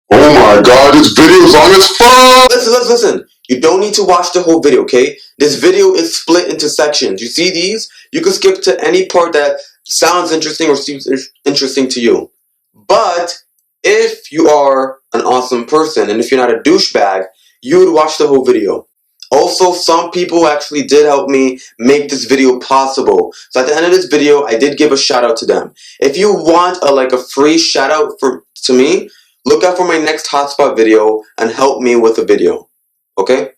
Oh my god, this video's on its phone! Listen. You don't need to watch the whole video, okay? This video is split into sections. You see these? You can skip to any part that sounds interesting or seems interesting to you. But if you are an awesome person and if you're not a douchebag, you would watch the whole video. Also, some people actually did help me make this video possible. So at the end of this video, I did give a shout out to them. If you want a free shout out to me, look out for my next hotspot video and help me with a video. Okay?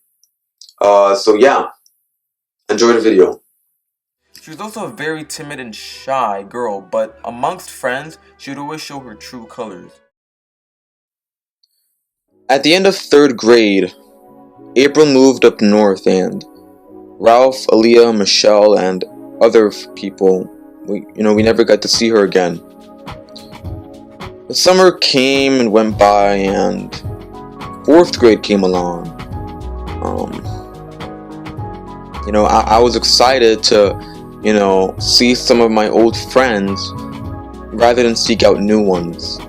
So yeah. Enjoy the video. She was also a very timid and shy girl, but amongst friends, she would always show her true colors. At the end of 3rd grade, April moved up north and Ralph, Aliyah, Michelle, and other people, we never got to see her again. The summer came and went by and 4th grade came along. I was excited to, see some of my old friends rather than seek out new ones.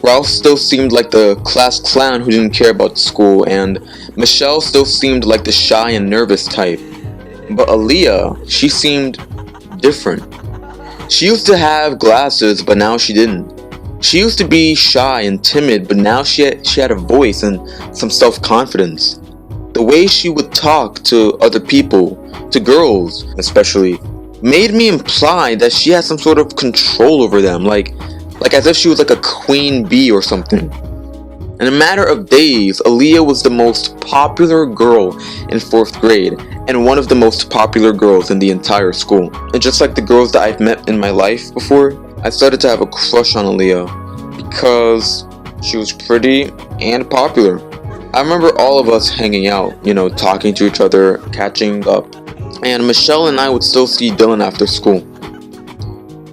Ralph still seemed like the class clown who didn't care about school, and Michelle still seemed like the shy and nervous type. But Aliyah, she seemed different. She used to have glasses, but now she didn't. She used to be shy and timid, but now she had a voice and some self-confidence. The way she would talk to other people, to girls especially, made me imply that she had some sort of control over them, like as if she was like a queen bee or something. In a matter of days, Aliyah was the most popular girl in 4th grade and one of the most popular girls in the entire school. And just like the girls that I've met in my life before, I started to have a crush on Aliyah because she was pretty and popular. I remember all of us hanging out, talking to each other, catching up, and Michelle and I would still see Dylan after school.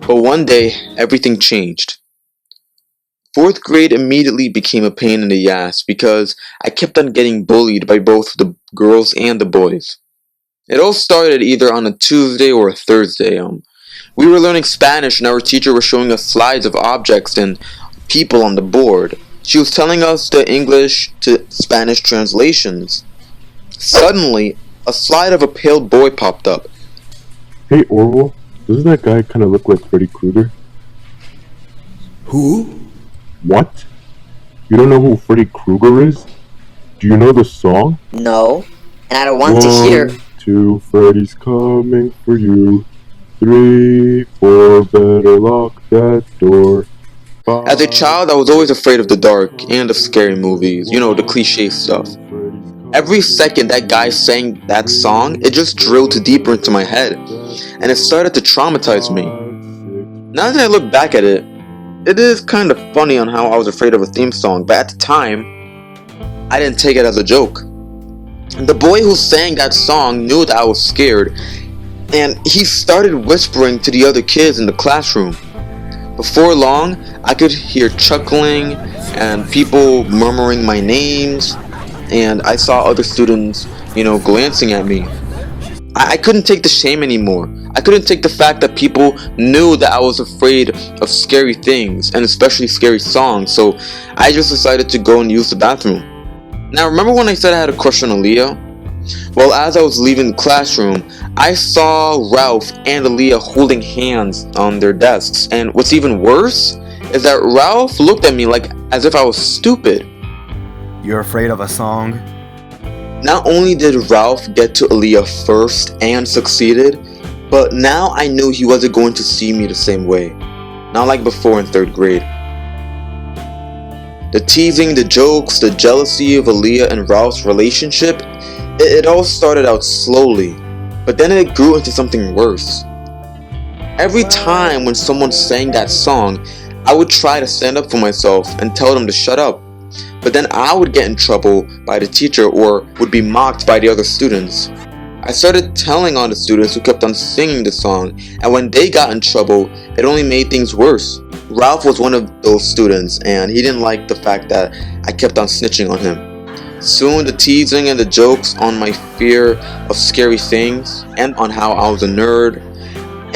But one day, everything changed. 4th grade immediately became a pain in the ass because I kept on getting bullied by both the girls and the boys. It all started either on a Tuesday or a Thursday. We were learning Spanish and our teacher was showing us slides of objects and people on the board. She was telling us the English to Spanish translations. Suddenly, a slide of a pale boy popped up. Hey Orville, doesn't that guy kind of look like Freddy Krueger? Who? What? You don't know who Freddy Krueger is? Do you know the song? No, and I don't want to hear. 1, 2, Freddy's coming for you. 3, 4, better lock that door. 5, As a child, I was always afraid of the dark and of scary movies, the cliche stuff. Every second that guy sang that song, it just drilled deeper into my head, and it started to traumatize me. Now that I look back at it, it is kind of funny on how I was afraid of a theme song, but at the time, I didn't take it as a joke. The boy who sang that song knew that I was scared, and he started whispering to the other kids in the classroom. Before long, I could hear chuckling and people murmuring my names, and I saw other students, glancing at me. I couldn't take the shame anymore. I couldn't take the fact that people knew that I was afraid of scary things, and especially scary songs, so I just decided to go and use the bathroom. Now, remember when I said I had a crush on Aliyah? Well, as I was leaving the classroom, I saw Ralph and Aliyah holding hands on their desks, and what's even worse is that Ralph looked at me as if I was stupid. You're afraid of a song? Not only did Ralph get to Aliyah first and succeeded, but now I knew he wasn't going to see me the same way. Not like before in 3rd grade. The teasing, the jokes, the jealousy of Aliyah and Ralph's relationship, it all started out slowly, but then it grew into something worse. Every time when someone sang that song, I would try to stand up for myself and tell them to shut up. But then I would get in trouble by the teacher or would be mocked by the other students. I started telling on the students who kept on singing the song, and when they got in trouble, it only made things worse. Ralph was one of those students, and he didn't like the fact that I kept on snitching on him. Soon the teasing and the jokes on my fear of scary things, and on how I was a nerd,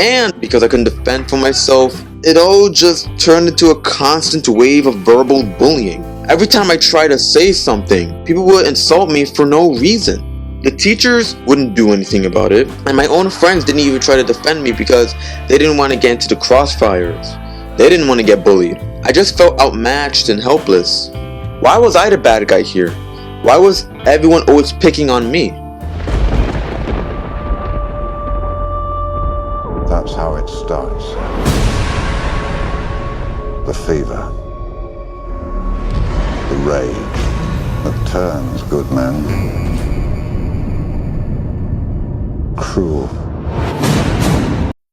and because I couldn't defend for myself, it all just turned into a constant wave of verbal bullying. Every time I tried to say something, people would insult me for no reason. The teachers wouldn't do anything about it, and my own friends didn't even try to defend me because they didn't want to get into the crossfires. They didn't want to get bullied. I just felt outmatched and helpless. Why was I the bad guy here? Why was everyone always picking on me? That's how it starts. The fever. The rage that turns good men cruel.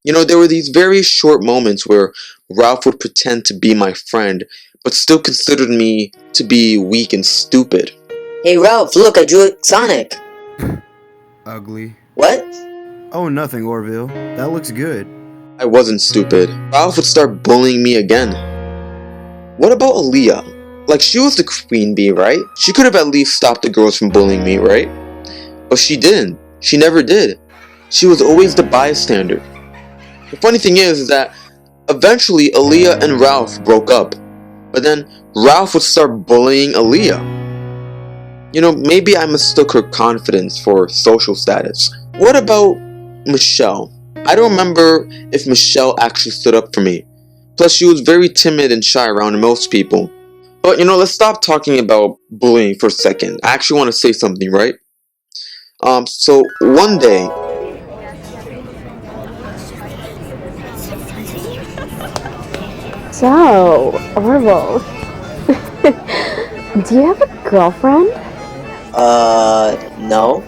You know, there were these very short moments where Ralph would pretend to be my friend, but still considered me to be weak and stupid. Hey Ralph, look, I drew Sonic. Ugly. What? Oh, nothing, Orville. That looks good. I wasn't stupid. Ralph would start bullying me again. What about Aliyah? Like, she was the queen bee, right? She could have at least stopped the girls from bullying me, right? But she didn't. She never did. She was always the bystander. The funny thing is that eventually Aliyah and Ralph broke up. But then Ralph would start bullying Aliyah. You know, maybe I mistook her confidence for social status. What about Michelle? I don't remember if Michelle actually stood up for me. Plus, she was very timid and shy around most people. But, you know, let's stop talking about bullying for a second. I actually want to say something, right? So one day... So, Orville, do you have a girlfriend? No.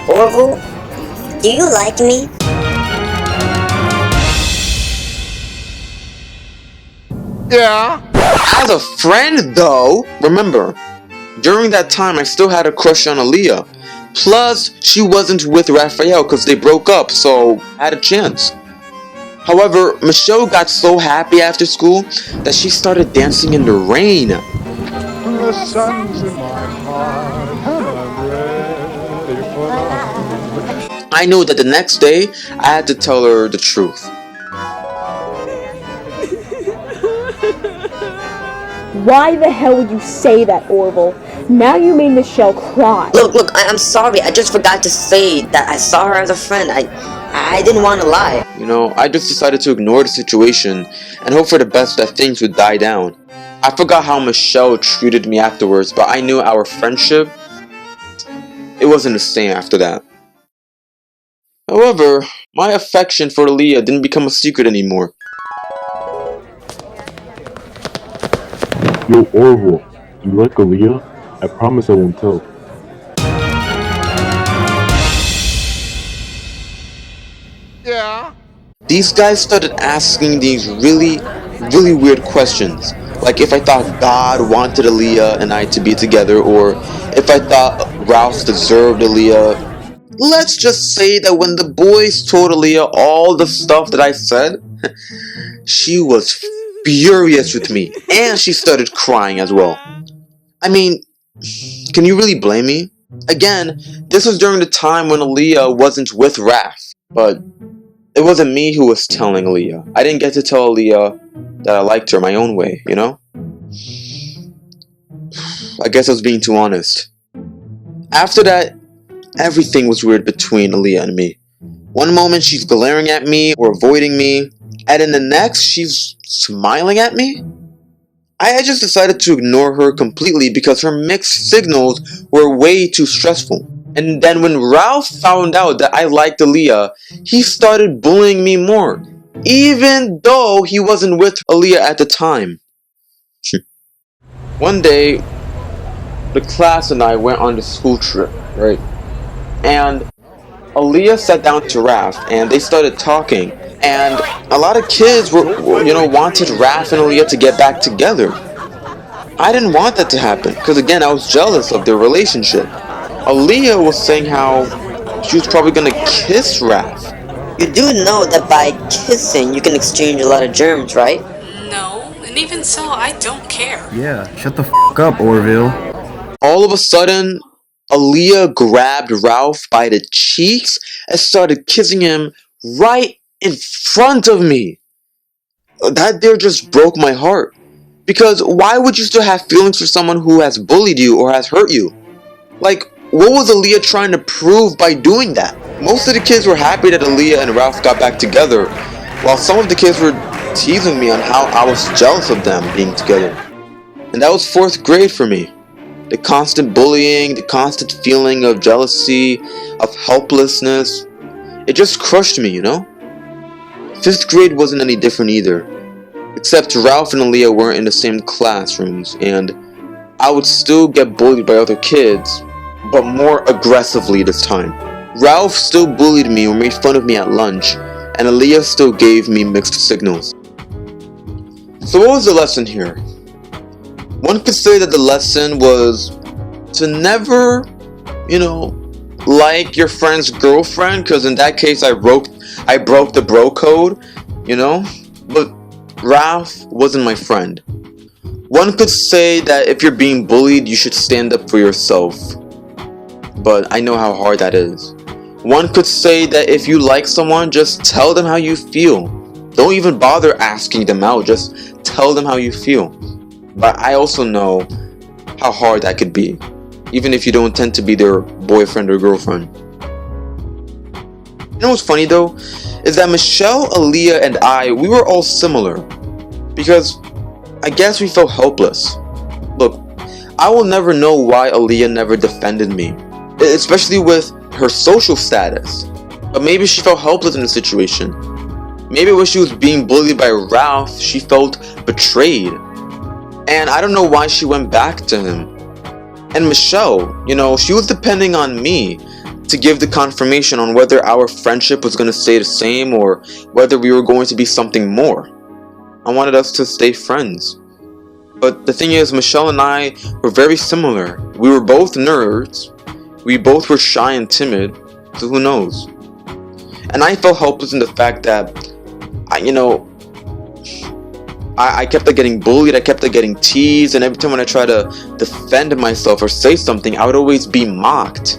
Orville, do you like me? Yeah. As a friend, though, remember, during that time I still had a crush on Aliyah. Plus, she wasn't with Raphael because they broke up, so I had a chance. However, Michelle got so happy after school that she started dancing in the rain. The sun's in my heart and I'm ready for love. I knew that the next day I had to tell her the truth. Why the hell would you say that, Orville? Now you made Michelle cry. Look, I'm sorry. I just forgot to say that I saw her as a friend. I didn't want to lie. You know, I just decided to ignore the situation and hope for the best that things would die down. I forgot how Michelle treated me afterwards, but I knew our friendship, it wasn't the same after that. However, my affection for Aliyah didn't become a secret anymore. Yo, Orville, do you like Aliyah? I promise I won't tell. Yeah. These guys started asking these really weird questions. Like if I thought God wanted Aliyah and I to be together, or if I thought Ralph deserved Aliyah. Let's just say that when the boys told Aliyah all the stuff that I said, she was furious with me, and she started crying as well. I mean, can you really blame me? Again, this was during the time when Aliyah wasn't with Raph, but it wasn't me who was telling Aliyah. I didn't get to tell Aliyah that I liked her my own way, you know? I guess I was being too honest. After that, everything was weird between Aliyah and me. One moment she's glaring at me or avoiding me, and in the next she's smiling at me? I just decided to ignore her completely because her mixed signals were way too stressful. And then when Ralph found out that I liked Aliyah, he started bullying me more, even though he wasn't with Aliyah at the time. One day, the class and I went on the school trip, right? And Aliyah sat down to Raph and they started talking. And a lot of kids wanted Raph and Aliyah to get back together. I didn't want that to happen because again, I was jealous of their relationship. Aliyah was saying how she was probably gonna kiss Raph. You do know that by kissing you can exchange a lot of germs, right? No, and even so, I don't care. Yeah, shut the f up, Orville. All of a sudden, Aliyah grabbed Ralph by the cheeks and started kissing him right in front of me. That there just broke my heart. Because why would you still have feelings for someone who has bullied you or has hurt you? Like, what was Aliyah trying to prove by doing that? Most of the kids were happy that Aliyah and Ralph got back together, while some of the kids were teasing me on how I was jealous of them being together. And that was 4th grade for me. The constant bullying, the constant feeling of jealousy, of helplessness, it just crushed me, you know? 5th grade wasn't any different either. Except Ralph and Aliyah weren't in the same classrooms, and I would still get bullied by other kids, but more aggressively this time. Ralph still bullied me or made fun of me at lunch, and Aliyah still gave me mixed signals. So what was the lesson here? One could say that the lesson was to never, like your friend's girlfriend, because in that case I broke the bro code, but Ralph wasn't my friend. One could say that if you're being bullied, you should stand up for yourself, but I know how hard that is. One could say that if you like someone, just tell them how you feel. Don't even bother asking them out, just tell them how you feel. But I also know how hard that could be, even if you don't intend to be their boyfriend or girlfriend. You know what's funny though? Is that Michelle, Aliyah, and I, we were all similar. Because I guess we felt helpless. Look, I will never know why Aliyah never defended me, especially with her social status. But maybe she felt helpless in the situation. Maybe when she was being bullied by Ralph, she felt betrayed. And I don't know why she went back to him. And Michelle, she was depending on me to give the confirmation on whether our friendship was going to stay the same or whether we were going to be something more. I wanted us to stay friends. But the thing is, Michelle and I were very similar. We were both nerds. We both were shy and timid. So who knows? And I felt helpless in the fact that, I kept on getting bullied, I kept on getting teased, and every time when I tried to defend myself or say something, I would always be mocked.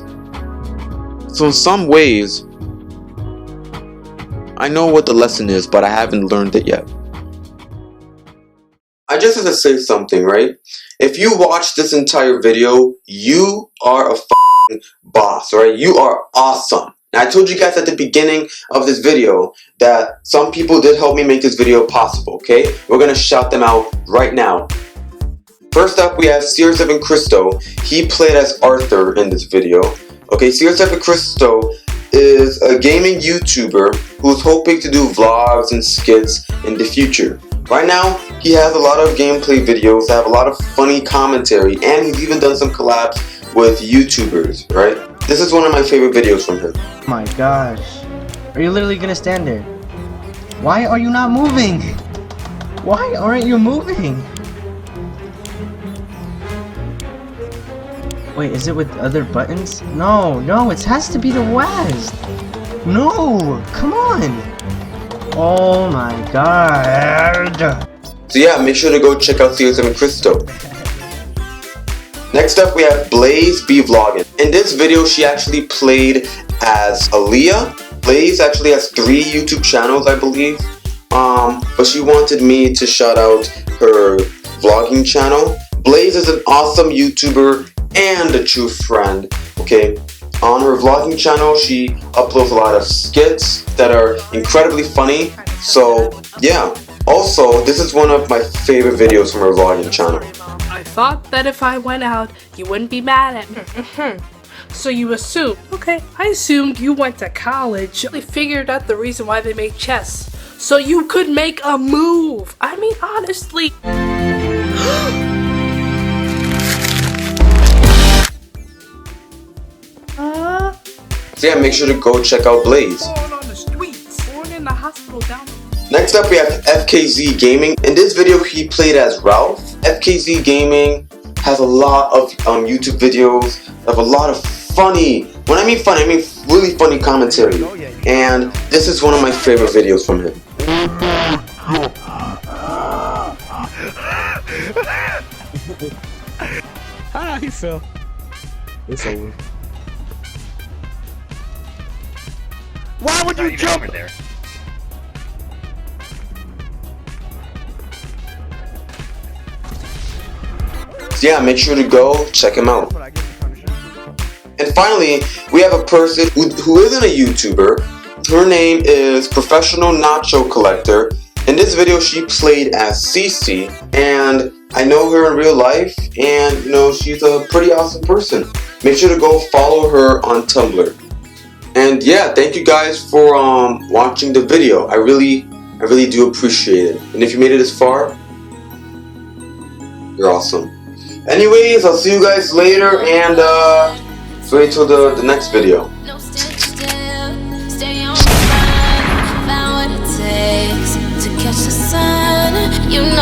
So in some ways, I know what the lesson is, but I haven't learned it yet. I just have to say something, right? If you watch this entire video, you are a f***ing boss, right? You are awesome. And I told you guys at the beginning of this video that some people did help me make this video possible, okay? We're gonna shout them out right now. First up, we have Soooo Cristo. He played as Arthur in this video. Okay, Soooo Cristo is a gaming YouTuber who's hoping to do vlogs and skits in the future. Right now, he has a lot of gameplay videos that have a lot of funny commentary, and he's even done some collabs with YouTubers, right? This is one of my favorite videos from him. Oh my gosh. Are you literally gonna stand there? Why are you not moving? Why aren't you moving? Wait, is it with other buttons? No, it has to be the West. No, come on. Oh my god. So yeah, make sure to go check out Soooo Cristo. Next up, we have Blaze be vlogging. In this video, she actually played as Aliyah. Blaze actually has 3 YouTube channels, I believe. But she wanted me to shout out her vlogging channel. Blaze is an awesome YouTuber and a true friend. Okay, on her vlogging channel, she uploads a lot of skits that are incredibly funny. So yeah. Also, this is one of my favorite videos from her vlogging channel. I thought that if I went out, you wouldn't be mad at me. So you assume. Okay, I assumed you went to college. They figured out the reason why they made chess. So you could make a move. I mean, honestly. So yeah, make sure to go check out Blaze. Born on the streets. Born in the hospital down. Next up, we have FKZ Gaming. In this video, he played as Ralph. FKZ Gaming has a lot of YouTube videos, have a lot of funny When I mean funny, I mean really funny commentary. And this is one of my favorite videos from him. How do you feel? It's over. Why would you jump there? So yeah, make sure to go check him out. And finally, we have a person who isn't a YouTuber. Her name is Professional Nacho Collector. In this video, she played as Cece, and I know her in real life, and you know, she's a pretty awesome person. Make sure to go follow her on Tumblr. And yeah, thank you guys for watching the video. I really do appreciate it. And if you made it this far, you're awesome. Anyways, I'll see you guys later, and wait till the next video. You know